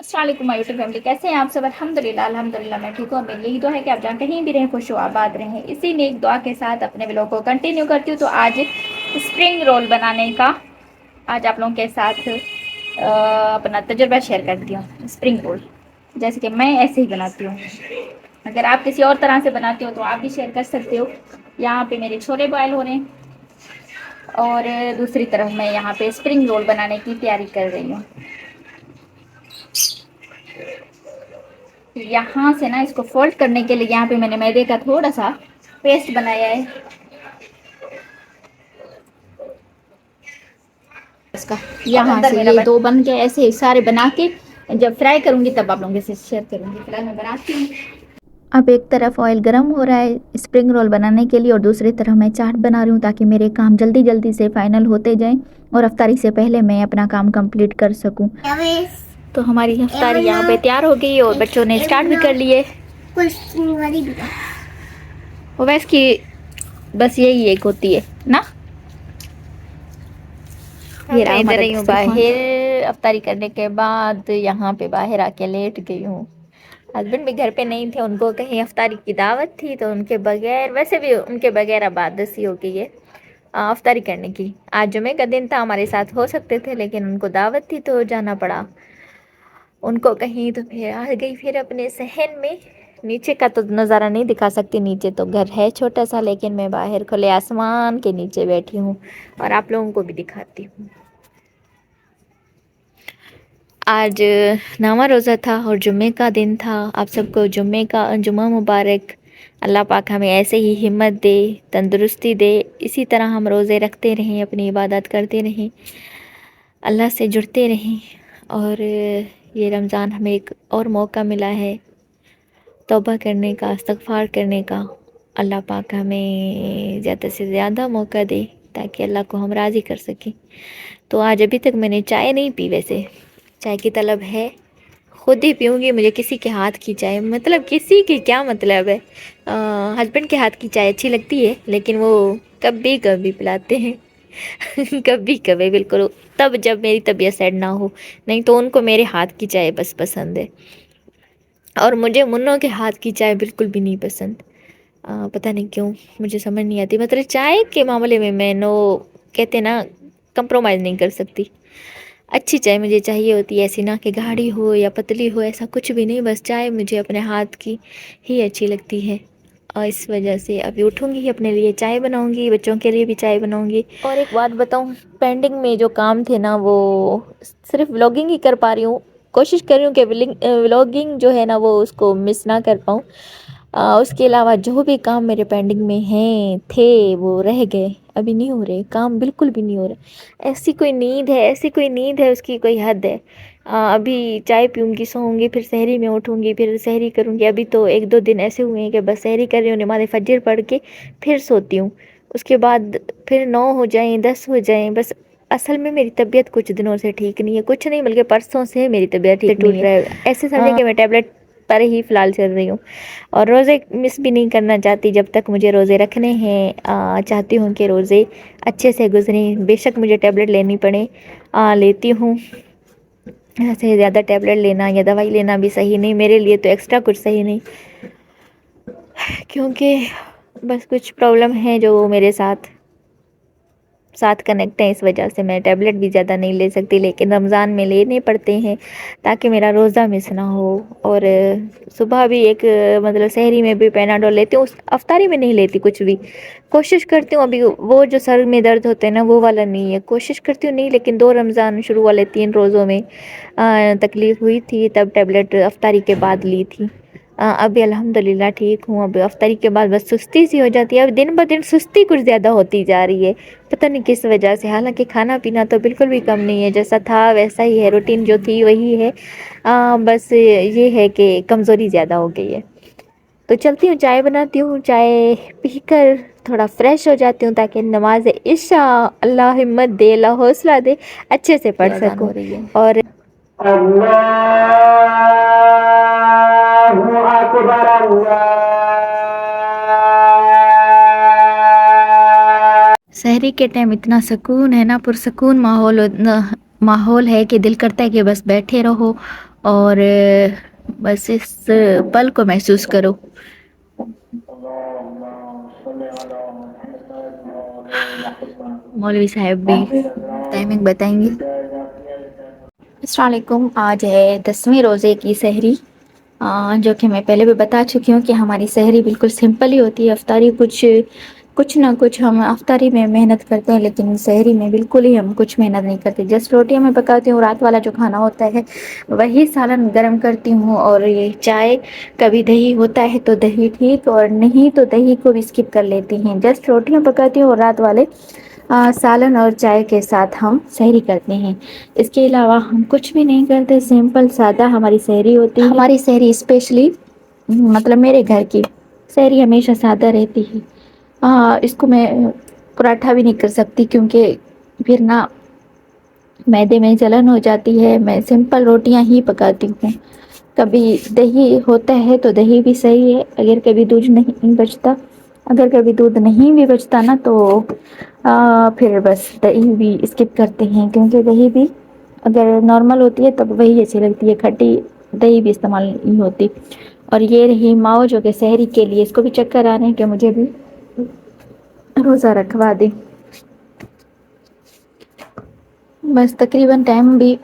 अस्सलाम वालेकुम my YouTube family, कैसे हैं आप सब। अल्हम्दुलिल्लाह मैं ठीक हूँ। मेरी यही दुआ है कि आप जहाँ कहीं भी रहें खुश हो आबाद रहें। इसी नेक दुआ के साथ अपने व्लॉग को कंटिन्यू करती हूँ। तो आज स्प्रिंग रोल बनाने का आज आप लोगों के साथ अपना तजुर्बा शेयर करती हूँ। स्प्रिंग रोल जैसे कि मैं ऐसे ही बनाती हूँ। अगर आप किसी और तरह से बनाते हो तो आप भी शेयर कर सकते हो। यहाँ पे मेरे छोले बॉयल हो रहे हैं और दूसरी तरफ मैं यहाँ पे स्प्रिंग रोल बनाने की तैयारी कर रही हूँ। यहाँ से ना इसको फोल्ड करने के लिए यहाँ पे मैंने मैदे का थोड़ा सा पेस्ट बनाया है इसका। यहाँ से ये दो बन के ऐसे सारे बना के जब फ्राई करूंगी तब आप लोगों से शेयर करूंगी। फिलहाल मैं बनाती हूँ। अब एक तरफ ऑयल गरम हो रहा है स्प्रिंग रोल बनाने के लिए और दूसरी तरफ मैं चाट बना रही हूँ ताकि मेरे काम जल्दी जल्दी से फाइनल होते जाएं और अफ्तारी से पहले मैं अपना काम कंप्लीट कर सकूं। तो हमारी अफ्तारी यहाँ पे तैयार हो गई और बच्चों ने स्टार्ट भी कर लिए। वैसे की बस यही एक होती है ना। ये रहा इधर ही हूँ बाहर अफ्तारी करने के बाद। यहाँ पे बाहर आके लेट गई हूँ। हस्बैंड भी घर पे नहीं थे, उनको कहीं अफ्तारी की दावत थी तो उनके बगैर वैसे भी उनके बगैर अब आदत सी हो गई है अफ्तारी करने की। आज जुमे का दिन था, हमारे साथ हो सकते थे लेकिन उनको दावत थी तो जाना पड़ा उनको कहीं। तो फिर आ गई फिर अपने सहन में। नीचे का तो नज़ारा नहीं दिखा सकती, नीचे तो घर है छोटा सा, लेकिन मैं बाहर खुले आसमान के नीचे बैठी हूँ और आप लोगों को भी दिखाती हूँ। आज नौवां रोज़ा था और जुम्मे का दिन था। आप सबको जुम्मा मुबारक। अल्लाह पाक हमें ऐसे ही हिम्मत दे, तंदुरुस्ती दे, इसी तरह हम रोज़े रखते रहें, अपनी इबादत करते रहें, अल्लाह से जुड़ते रहें। और ये रमज़ान हमें एक और मौका मिला है तौबा करने का, इस्तग़फ़ार करने का। अल्लाह पाक हमें ज़्यादा से ज़्यादा मौका दे ताकि अल्लाह को हम राज़ी कर सकें। तो आज अभी तक मैंने चाय नहीं पी, वैसे चाय की तलब है, खुद ही पीऊँगी। मुझे किसी के हाथ की चाय, मतलब किसी की क्या मतलब है, हस्बैंड के हाथ की चाय अच्छी लगती है लेकिन वो कभी कभी पिलाते हैं कभी कभी बिल्कुल, तब जब मेरी तबीयत सेट ना हो, नहीं तो उनको मेरे हाथ की चाय बस पसंद है। और मुझे मुन्नों के हाथ की चाय बिल्कुल भी नहीं पसंद। पता नहीं क्यों, मुझे समझ नहीं आती। मतलब चाय के मामले में मैं नो, कहते ना, कंप्रोमाइज़ नहीं कर सकती। अच्छी चाय मुझे चाहिए होती है, ऐसी ना कि गाढ़ी हो या पतली हो, ऐसा कुछ भी नहीं, बस चाय मुझे अपने हाथ की ही अच्छी लगती है। और इस वजह से अभी उठूँगी, अपने लिए चाय बनाऊँगी, बच्चों के लिए भी चाय बनाऊँगी। और एक बात बताऊँ, पेंडिंग में जो काम थे ना वो सिर्फ व्लॉगिंग ही कर पा रही हूँ। कोशिश कर रही हूँ कि व्लॉगिंग जो है ना वो उसको मिस ना कर पाऊँ। उसके अलावा जो भी काम मेरे पेंडिंग में हैं थे वो रह गए, अभी नहीं हो रहे काम, बिल्कुल भी नहीं हो रहे। ऐसी कोई नींद है उसकी कोई हद है। अभी चाय पीऊँगी, सोऊंगी, फिर सहरी में उठूँगी, फिर सहरी करूँगी। अभी तो एक दो दिन ऐसे हुए हैं कि बस सहरी कर रही हूँ, नमाज़ फजर पढ़ के फिर सोती हूँ। उसके बाद फिर 9 हो जाएं, 10 हो जाएं। बस असल में मेरी तबीयत कुछ दिनों से ठीक नहीं है, कुछ नहीं बल्कि परसों से मेरी तबीयत ठीक नहीं है। ऐसे समझे कि मैं टैबलेट पर ही फ़िलहाल चल रही हूँ और रोज़े मिस भी नहीं करना चाहती जब तक मुझे रोज़े रखने हैं। चाहती हूँ कि रोज़े अच्छे से गुजरें, बेशक मुझे टैबलेट लेनी पड़े, लेती हूँ। ऐसे ज़्यादा टैबलेट लेना या दवाई लेना भी सही नहीं मेरे लिए, तो एक्स्ट्रा कुछ सही नहीं, क्योंकि बस कुछ प्रॉब्लम है जो मेरे साथ कनेक्ट है। इस वजह से मैं टैबलेट भी ज़्यादा नहीं ले सकती, लेकिन रमज़ान में लेने पड़ते हैं ताकि मेरा रोज़ा मिस ना हो। और सुबह भी एक मतलब सहरी में भी पैनाडोल लेती हूँ, उस अफ्तारी में नहीं लेती कुछ भी। कोशिश करती हूँ, अभी वो जो सर में दर्द होते हैं ना वो वाला नहीं है, कोशिश करती हूँ नहीं, लेकिन 2 रमज़ान शुरू वाले 3 रोज़ों में तकलीफ़ हुई थी, तब टैबलेट अफ्तारी के बाद ली थी। अभी अल्हम्दुलिल्लाह ठीक हूँ। अब अफ्तारी के बाद बस सुस्ती सी हो जाती है, अब दिन ब दिन सुस्ती कुछ ज़्यादा होती जा रही है, पता नहीं किस वजह से। हालांकि खाना पीना तो बिल्कुल भी कम नहीं है, जैसा था वैसा ही है, रूटीन जो थी वही है। बस ये है कि कमज़ोरी ज़्यादा हो गई है। तो चलती हूँ, चाय बनाती हूँ, चाय पीकर थोड़ा फ्रेश हो जाती हूँ ताकि नमाज इशा अल्लाह हिम्मत दे, अल्लाह हौसला दे, अच्छे से पढ़ सकूँ। और सहरी के टाइम इतना सुकून है ना, पुरसकून माहौल है कि दिल करता है कि बस बैठे रहो اور بس اس پل کو محسوس کرو. مولوی صاحب بھی ٹائمنگ بتائیں گے. السلام علیکم. آج ہے 10ویں روزے کی سحری، جو کہ میں پہلے بھی بتا چکی ہوں کہ ہماری سحری بالکل سمپل ہی ہوتی ہے. افطاری کچھ نہ کچھ ہم افطاری میں محنت کرتے ہیں، لیکن سحری میں بالکل ہی ہم کچھ محنت نہیں کرتے. جسٹ روٹیاں میں پکاتی ہوں، رات والا جو کھانا ہوتا ہے وہی سالن گرم کرتی ہوں، اور یہ چائے کبھی دہی ہوتا ہے تو دہی ٹھیک، اور نہیں تو دہی کو بھی اسکپ کر لیتی ہیں. جسٹ روٹیاں پکاتی ہوں اور رات والے سالن اور چائے کے ساتھ ہم سحری کرتے ہیں. اس کے علاوہ ہم کچھ بھی نہیں کرتے، سمپل سادہ ہماری سحری ہوتی ہے. ہماری سحری اسپیشلی مطلب میرے گھر کی سحری ہمیشہ سادہ رہتی ہے. اس کو میں پراٹھا بھی نہیں کر سکتی، کیونکہ پھر نا میدے میں جلن ہو جاتی ہے. میں سمپل روٹیاں ہی پکاتی ہوں. کبھی دہی ہوتا ہے تو دہی بھی صحیح ہے، اگر کبھی دودھ نہیں بچتا، اگر کبھی دودھ نہیں بھی بچتا نا تو پھر بس دہی بھی اسکپ کرتے ہیں، کیونکہ دہی بھی اگر نارمل ہوتی ہے تب وہی اچھی لگتی ہے، کھٹی دہی بھی استعمال نہیں ہوتی. اور یہ رہی ماؤ جو کہ سحری کے لیے، اس کو بھی چکر آ رہے ہیں کہ مجھے بھی روزہ رکھوا دے. بس تقریباً ٹائم بھی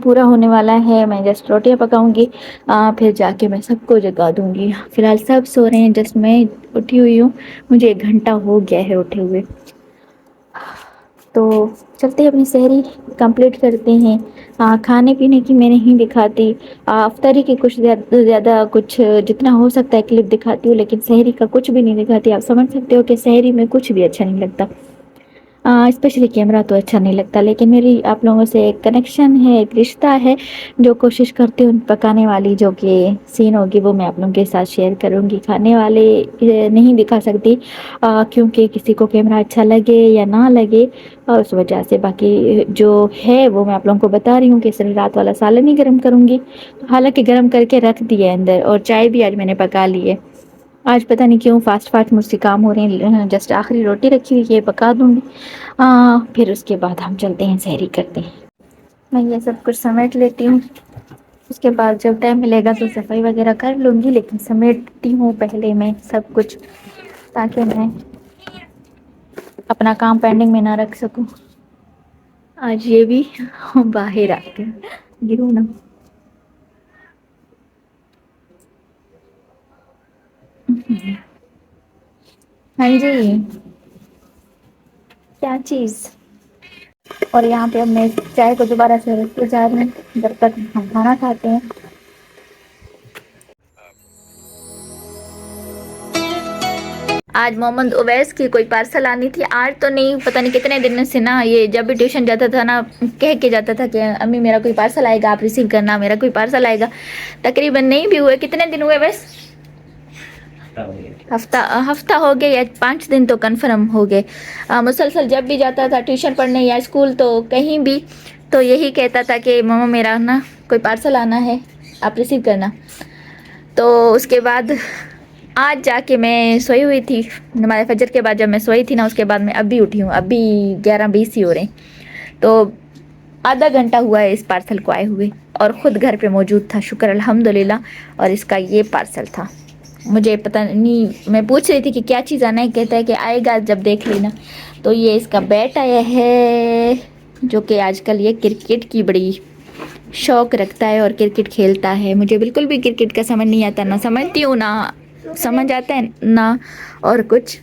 پورا ہونے والا ہے. میں جسٹ روٹیاں پکاؤں گی، پھر جا کے میں سب کو جگا دوں گی. فی الحال سب سو رہے ہیں، جسٹ میں اٹھی ہوئی ہوں. مجھے 1 گھنٹہ ہو گیا ہے اٹھے ہوئے. تو چلتے اپنی سحری کمپلیٹ کرتے ہیں. کھانے پینے کی میں نہیں دکھاتی، افطاری کی کچھ زیادہ کچھ جتنا ہو سکتا ہے کلپ دکھاتی ہوں، لیکن سحری کا کچھ بھی نہیں دکھاتی. آپ سمجھ سکتے ہو کہ سحری میں کچھ بھی اچھا نہیں لگتا، اسپیشلی کیمرہ تو اچھا نہیں لگتا. لیکن میری آپ لوگوں سے ایک کنیکشن ہے، ایک رشتہ ہے، جو کوشش کرتی ہوں پکانے والی جو کہ سین ہوگی وہ میں آپ لوگوں کے ساتھ شیئر کروں گی. کھانے والے نہیں دکھا سکتی، کیونکہ کسی کو کیمرہ اچھا لگے یا نہ لگے، اور اس وجہ سے باقی جو ہے وہ میں آپ لوگوں کو بتا رہی ہوں کہ صرف رات والا سالن ہی گرم کروں گی. حالانکہ گرم کر کے رکھ دی ہے اندر، اور چائے بھی آج میں نے پکا لی ہے. آج پتہ نہیں کیوں فاسٹ مجھ سے کام ہو رہے ہیں. جسٹ آخری روٹی رکھی ہوئی ہے، پکا دوں گی، پھر اس کے بعد ہم چلتے ہیں سحری کرتے ہیں. میں یہ سب کچھ سمیٹ لیتی ہوں، اس کے بعد جب ٹائم ملے گا تو صفائی وغیرہ کر لوں گی. لیکن سمیٹتی ہوں پہلے میں سب کچھ، تاکہ میں اپنا کام پینڈنگ میں نہ رکھ سکوں. آج یہ بھی باہر آ کے گرو نا. ہاں جی. کیا چیز؟ اور یہاں پہ اب میں چائے کو دوبارہ سے رکھتے جا رہی ہوں جب تک ہم کھانا کھاتے ہیں. آج محمد اویس کی کوئی پارسل آنی تھی. آج تو نہیں، پتہ نہیں کتنے دن سے نا یہ جب بھی ٹیوشن جاتا تھا نا کہہ کے جاتا تھا کہ امی میرا کوئی پارسل آئے گا، آپ ریسیو کرنا، میرا کوئی پارسل آئے گا. تقریباً نہیں بھی ہوئے. کتنے دن ہوئے بس؟ ہفتہ ہو گیا، یا 5 دن تو کنفرم ہو گئے. مسلسل جب بھی جاتا تھا ٹیوشن پڑھنے یا اسکول تو کہیں بھی تو یہی کہتا تھا کہ مما میرا نا کوئی پارسل آنا ہے، آپ ریسیو کرنا. تو اس کے بعد آج جا کے میں سوئی ہوئی تھی، نماز فجر کے بعد جب میں سوئی تھی نا اس کے بعد میں ابھی اٹھی ہوں. ابھی 11:20 ہی ہو رہے ہیں، تو آدھا گھنٹہ ہوا ہے اس پارسل کو آئے ہوئے، اور خود گھر پہ موجود تھا. شکر الحمدللہ. اور اس کا یہ پارسل تھا. مجھے پتہ نہیں، میں پوچھ رہی تھی کہ کیا چیز آنا ہے، کہتا ہے کہ آئے گا جب دیکھ لینا. تو یہ اس کا بیٹ آیا ہے، جو کہ آج کل یہ کرکٹ کی بڑی شوق رکھتا ہے اور کرکٹ کھیلتا ہے. مجھے بالکل بھی کرکٹ کا سمجھ نہیں آتا، نہ سمجھتی ہوں نہ سمجھ آتا ہے نہ اور کچھ.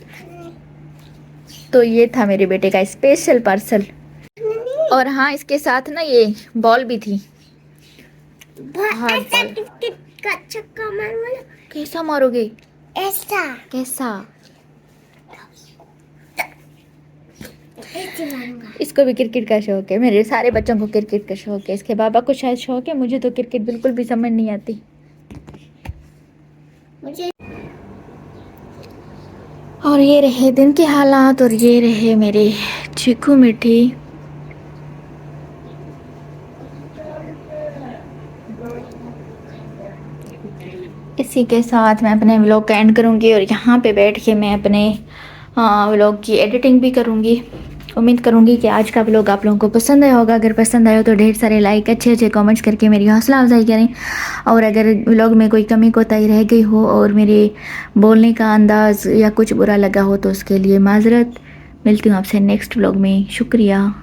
تو یہ تھا میرے بیٹے کا اسپیشل پارسل. اور ہاں اس کے ساتھ نا یہ بال بھی تھی. کیسا مارو گے؟ ایسا. کیسا؟ اس کو بھی کرکٹ کا شوق ہے. میرے سارے بچوں کو کرکٹ کا شوق ہے. اس کے بابا کو شاید شوق ہے، مجھے تو کرکٹ بالکل بھی سمجھ نہیں آتی. اور یہ رہے دن کے حالات، اور یہ رہے میرے چیکو میٹھی. اسی کے ساتھ میں اپنے ولاگ کا اینڈ کروں گی، اور یہاں پہ بیٹھ کے میں اپنے ولاگ کی ایڈیٹنگ بھی کروں گی. उम्मीद करूँगी कि आज का व्लॉग आप लोगों को पसंद आया होगा। अगर पसंद आया हो तो ढेर सारे लाइक, अच्छे अच्छे कमेंट्स करके मेरी हौसला अफजाई करें। और अगर व्लॉग में कोई कमी कोताही रह गई हो और मेरे बोलने का अंदाज़ या कुछ बुरा लगा हो तो उसके लिए माज़रत। मिलती हूँ आपसे नेक्स्ट व्लॉग में। शुक्रिया।